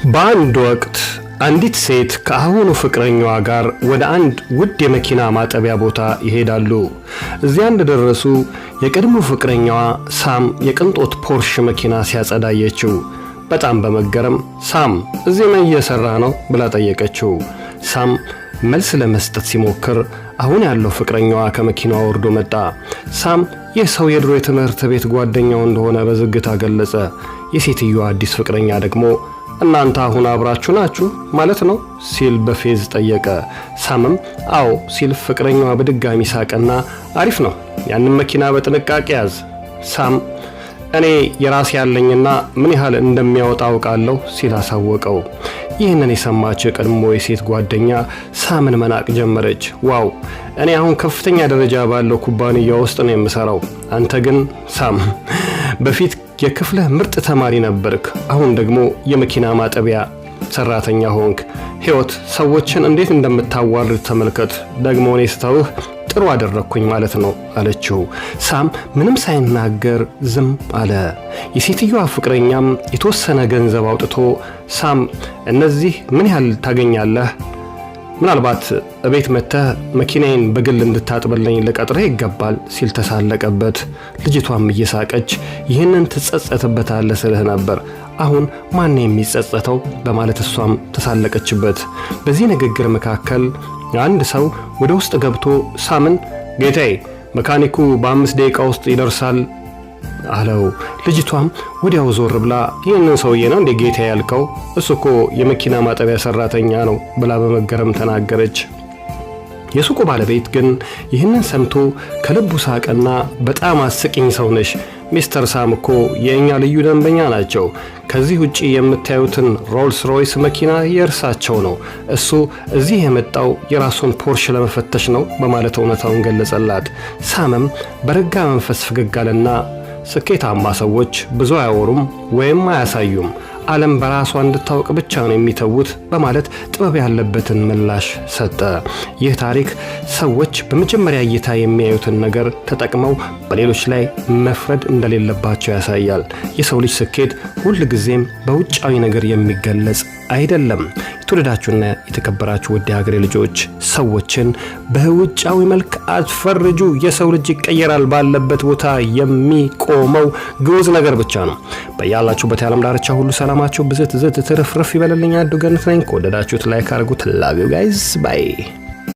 በአንድ ወቅት አንዲት ሴት ከአሁኑ ፍቅረኛዋ ጋር ወደ አንድ ውድ የመኪና ማጠቢያ ቦታ ይሄዳሉ። እዚያ እንደደረሱ የቀድሞ ፍቅረኛዋ ሳም የቅንጦት ፖርሽ መኪና ሲያጸዳየችው በጣም በመገረም ሳም እዚህ ምን እየሰራ ነው ብላ ጠየቀችው። ሳም መልስ ለመስጠት ሲሞክር አሁን ያለው ፍቅረኛዋ ከመኪናዋ ወርዶ መጣ። ሳም የሰው የድሮ የትምህርት ቤት ጓደኛው እንደሆነ በዝግታ ገለጸ። የሴትዮዋ አዲስ ፍቅረኛ ደግሞ እናንተ አሁን አብራችሁ ናችሁ ማለት ነው ሲል በፌዝ ጠየቀ። ሳምም አዎ ሲል ፍቅረኛዋ በድጋሚ ሳቀና አሪፍ ነው ያንን መኪና በጥንቃቄ ያዝ። ሳም እኔ የራሴ ያለኝና ምን ያህል እንደሚያወጣ አውቃለሁ ሲል አሳወቀው። ይህንን የሰማች ቀድሞ የሴት ጓደኛ ሳምን መናቅ ጀመረች። ዋው እኔ አሁን ከፍተኛ ደረጃ ባለው ኩባንያ ውስጥ ነው የምሰራው፣ አንተ ግን ሳም በፊት የክፍለ ምርጥ ተማሪ ነበርክ፣ አሁን ደግሞ የመኪና ማጠቢያ ሰራተኛ ሆንክ። ህይወት ሰዎችን እንዴት እንደምታዋርድ ተመልከት። ደግሞ እኔ ስተውህ ጥሩ አደረኩኝ ማለት ነው አለችው። ሳም ምንም ሳይናገር ዝም አለ። የሴትዮዋ ፍቅረኛም የተወሰነ ገንዘብ አውጥቶ ሳም እነዚህ ምን ያህል ታገኛለህ? ምናልባት እቤት መተህ መኪናዬን በግል እንድታጥብልኝ ልቀጥርህ ይገባል ሲል ተሳለቀበት። ልጅቷም እየሳቀች ይህንን ትጸጸትበታለህ ስልህ ነበር፣ አሁን ማን የሚጸጸተው በማለት እሷም ተሳለቀችበት። በዚህ ንግግር መካከል አንድ ሰው ወደ ውስጥ ገብቶ ሳምን ጌታዬ መካኒኩ በ5 ደቂቃ ውስጥ ይደርሳል አለው። ልጅቷም ወዲያው ዞር ብላ ይህንን ሰውዬ ነው እንዴ ጌታ ያልከው? እሱ እኮ የመኪና ማጠቢያ ሰራተኛ ነው ብላ በመገረም ተናገረች። የሱቁ ባለቤት ግን ይህንን ሰምቶ ከልቡ ሳቀና በጣም አስቂኝ ሰው ነሽ፣ ሚስተር ሳም እኮ የእኛ ልዩ ደንበኛ ናቸው። ከዚህ ውጪ የምታዩትን ሮልስ ሮይስ መኪና የእርሳቸው ነው። እሱ እዚህ የመጣው የራሱን ፖርሽ ለመፈተሽ ነው በማለት እውነታውን ገለጸላት። ሳምም በረጋ መንፈስ ፈገግ አለና ስኬታማ ሰዎች ብዙ አያወሩም ወይም አያሳዩም፣ ዓለም በራሷ እንድታውቅ ብቻ ነው የሚተውት በማለት ጥበብ ያለበትን ምላሽ ሰጠ። ይህ ታሪክ ሰዎች በመጀመሪያ እይታ የሚያዩትን ነገር ተጠቅመው በሌሎች ላይ መፍረድ እንደሌለባቸው ያሳያል። የሰው ልጅ ስኬት ሁል ጊዜም በውጫዊ ነገር የሚገለጽ አይደለም። የተወደዳችሁና የተከበራችሁ ውድ ሀገሬ ልጆች ሰዎችን በውጫዊ መልክ አትፈርጁ። የሰው ልጅ ይቀየራል ባለበት ቦታ የሚቆመው ግዑዝ ነገር ብቻ ነው። በያላችሁበት የዓለም ዳርቻ ሁሉ ሰላማችሁ ብዝት ትርፍርፍ ይበልልኝ። አዱ ገነት ነኝ። ከወደዳችሁት ላይክ አድርጉት። ላቭ ዩ ጋይስ ባይ